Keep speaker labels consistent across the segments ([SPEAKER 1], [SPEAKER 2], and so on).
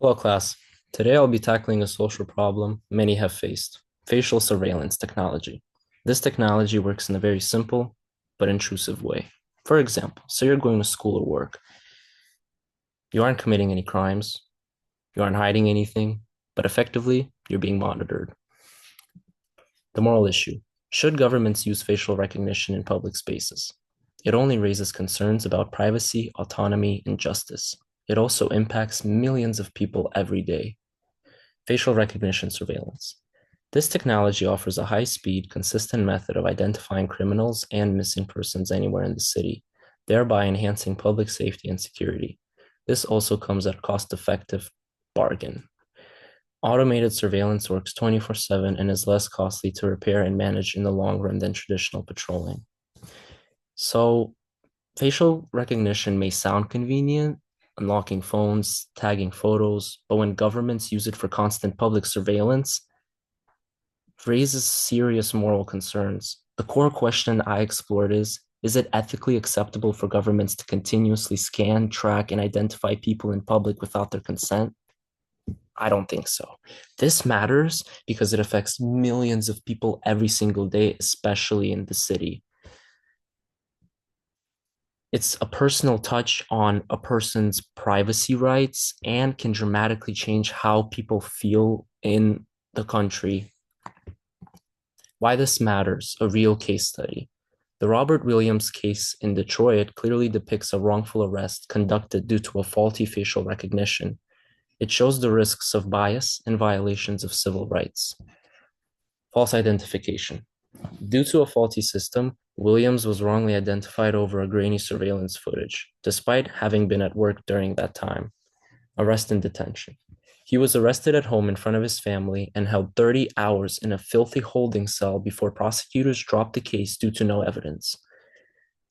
[SPEAKER 1] Hello, class. Today I'll be tackling a social problem many have faced, facial surveillance technology. This technology works in a very simple but intrusive way. For example, say you're going to school or work. You aren't committing any crimes, you aren't hiding anything, but effectively, you're being monitored. The moral issue: should governments use facial recognition in public spaces? It only raises concerns about privacy, autonomy, and justice. It also impacts millions of people every day. Facial recognition surveillance. This technology offers a high-speed, consistent method of identifying criminals and missing persons anywhere in the city, thereby enhancing public safety and security. This also comes at a cost-effective bargain. Automated surveillance works 24/7 and is less costly to repair and manage in the long run than traditional patrolling. So, facial recognition may sound convenient, unlocking phones, tagging photos, but when governments use it for constant public surveillance, raises serious moral concerns. The core question I explored is it ethically acceptable for governments to continuously scan, track, and identify people in public without their consent? I don't think so. This matters because it affects millions of people every single day, especially in the city. It's a personal touch on a person's privacy rights and can dramatically change how people feel in the country. Why this matters, a real case study. The Robert Williams case in Detroit clearly depicts a wrongful arrest conducted due to a faulty facial recognition. It shows the risks of bias and violations of civil rights. False identification. Due to a faulty system, Williams was wrongly identified over a grainy surveillance footage, despite having been at work during that time. Arrest and detention. He was arrested at home in front of his family and held 30 hours in a filthy holding cell before prosecutors dropped the case due to no evidence.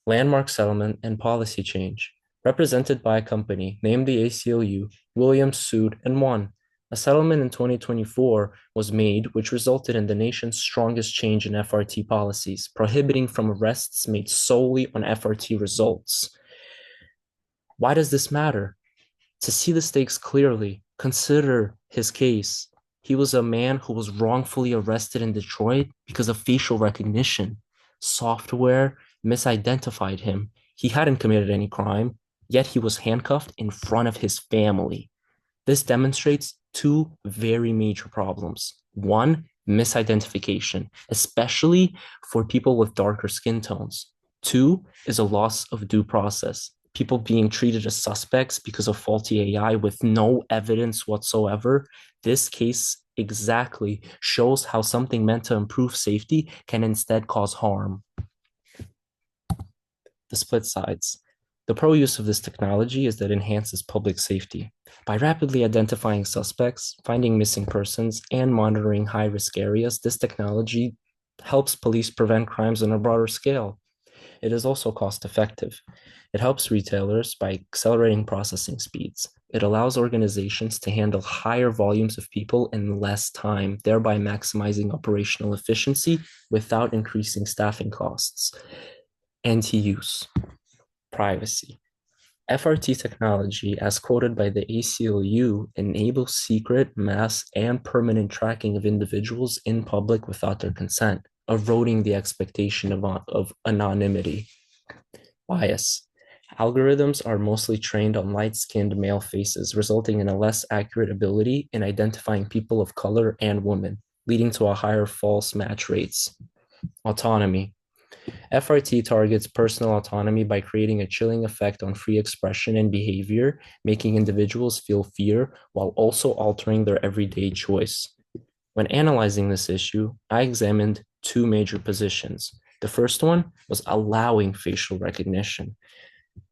[SPEAKER 1] Landmark settlement and policy change. Represented by a company named the ACLU, Williams sued and won. A settlement in 2024 was made, which resulted in the nation's strongest change in FRT policies, prohibiting from arrests made solely on FRT results. Why does this matter? To see the stakes clearly, consider his case. He was a man who was wrongfully arrested in Detroit because of facial recognition. Software misidentified him. He hadn't committed any crime, yet he was handcuffed in front of his family. This demonstrates two very major problems. One, misidentification, especially for people with darker skin tones. Two is a loss of due process. People being treated as suspects because of faulty AI with no evidence whatsoever. This case exactly shows how something meant to improve safety can instead cause harm. The split sides. The pro use of this technology is that it enhances public safety. By rapidly identifying suspects, finding missing persons, and monitoring high risk areas, this technology helps police prevent crimes on a broader scale. It is also cost effective. It helps retailers by accelerating processing speeds. It allows organizations to handle higher volumes of people in less time, thereby maximizing operational efficiency without increasing staffing costs. Anti-use, privacy. FRT technology, as quoted by the ACLU, enables secret, mass, and permanent tracking of individuals in public without their consent, eroding the expectation of anonymity. Bias. Algorithms are mostly trained on light-skinned male faces, resulting in a less accurate ability in identifying people of color and women, leading to a higher false match rates. Autonomy. FRT targets personal autonomy by creating a chilling effect on free expression and behavior, making individuals feel fear while also altering their everyday choice. When analyzing this issue, I examined two major positions. The first one was allowing facial recognition.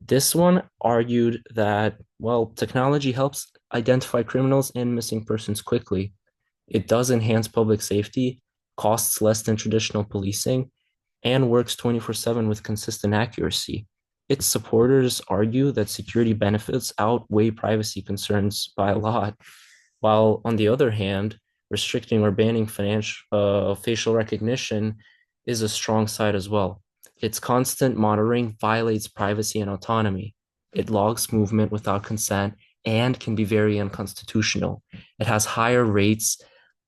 [SPEAKER 1] This one argued that, well, technology helps identify criminals and missing persons quickly. It does enhance public safety, costs less than traditional policing, and works 24/7 with consistent accuracy. Its supporters argue that security benefits outweigh privacy concerns by a lot, while on the other hand, restricting or banning facial recognition is a strong side as well. Its constant monitoring violates privacy and autonomy. It logs movement without consent and can be very unconstitutional. It has higher rates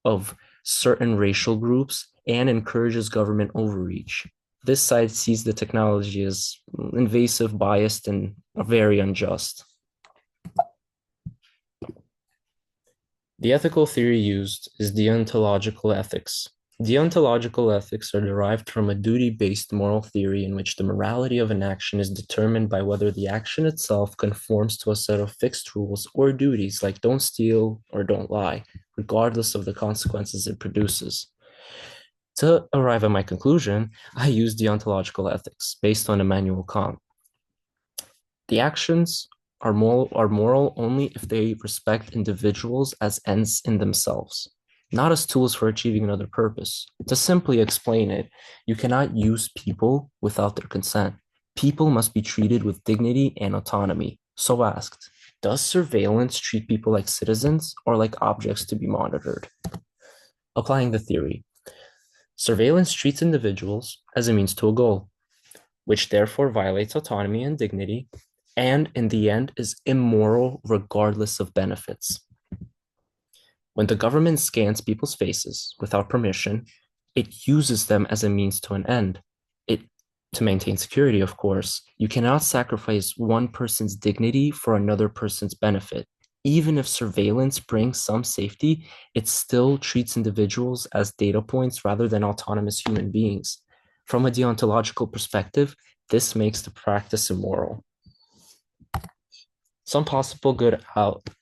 [SPEAKER 1] of certain racial groups and encourages government overreach. This side sees the technology as invasive, biased, and very unjust. The ethical theory used is deontological ethics. Deontological ethics are derived from a duty-based moral theory in which the morality of an action is determined by whether the action itself conforms to a set of fixed rules or duties like don't steal or don't lie, regardless of the consequences it produces. To arrive at my conclusion, I use deontological ethics based on Immanuel Kant. The actions are moral only if they respect individuals as ends in themselves, not as tools for achieving another purpose. To simply explain it, you cannot use people without their consent. People must be treated with dignity and autonomy. So asked, does surveillance treat people like citizens or like objects to be monitored? Applying the theory, surveillance treats individuals as a means to a goal, which therefore violates autonomy and dignity, and in the end is immoral regardless of benefits. When the government scans people's faces without permission, it uses them as a means to an end. To maintain security, of course, you cannot sacrifice one person's dignity for another person's benefit. Even if surveillance brings some safety, it still treats individuals as data points rather than autonomous human beings. From a deontological perspective, this makes the practice immoral. Some possible good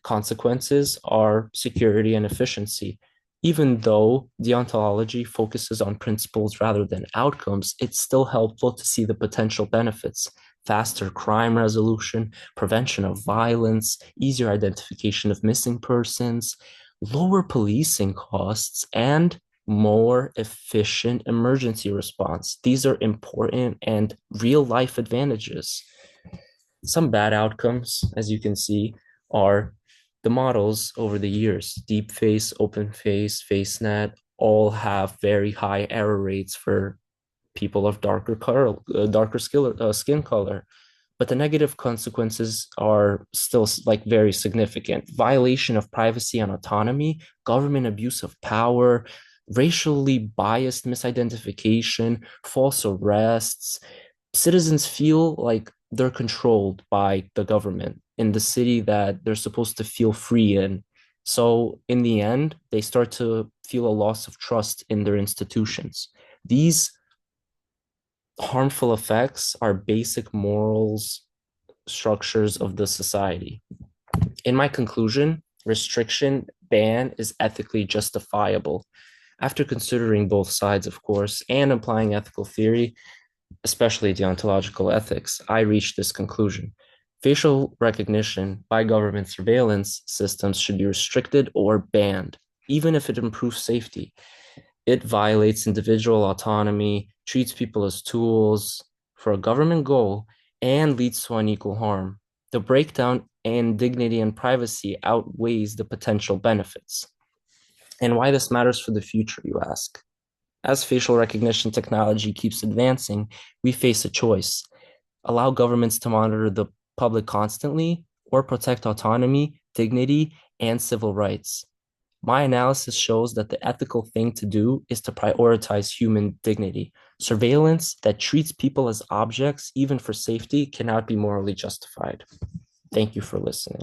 [SPEAKER 1] consequences are security and efficiency. Even though deontology focuses on principles rather than outcomes, it's still helpful to see the potential benefits: faster crime resolution, prevention of violence, easier identification of missing persons, lower policing costs, and more efficient emergency response. These are important and real life advantages. Some bad outcomes, as you can see, are the models over the years. DeepFace, OpenFace, FaceNet all have very high error rates for people of darker skin color. But the negative consequences are still like very significant. Violation of privacy and autonomy, government abuse of power, racially biased misidentification, false arrests. Citizens feel like they're controlled by the government in the city that they're supposed to feel free in. So in the end, they start to feel a loss of trust in their institutions. These harmful effects are basic morals structures of the society. In my conclusion, restriction ban is ethically justifiable. After considering both sides, of course, and applying ethical theory, especially deontological ethics, I reached this conclusion. Facial recognition by government surveillance systems should be restricted or banned, even if it improves safety. It violates individual autonomy, treats people as tools for a government goal, and leads to unequal harm. The breakdown in dignity and privacy outweighs the potential benefits. And why this matters for the future, you ask? As facial recognition technology keeps advancing, we face a choice: allow governments to monitor the public constantly, or protect autonomy, dignity, and civil rights. My analysis shows that the ethical thing to do is to prioritize human dignity. Surveillance that treats people as objects, even for safety, cannot be morally justified. Thank you for listening.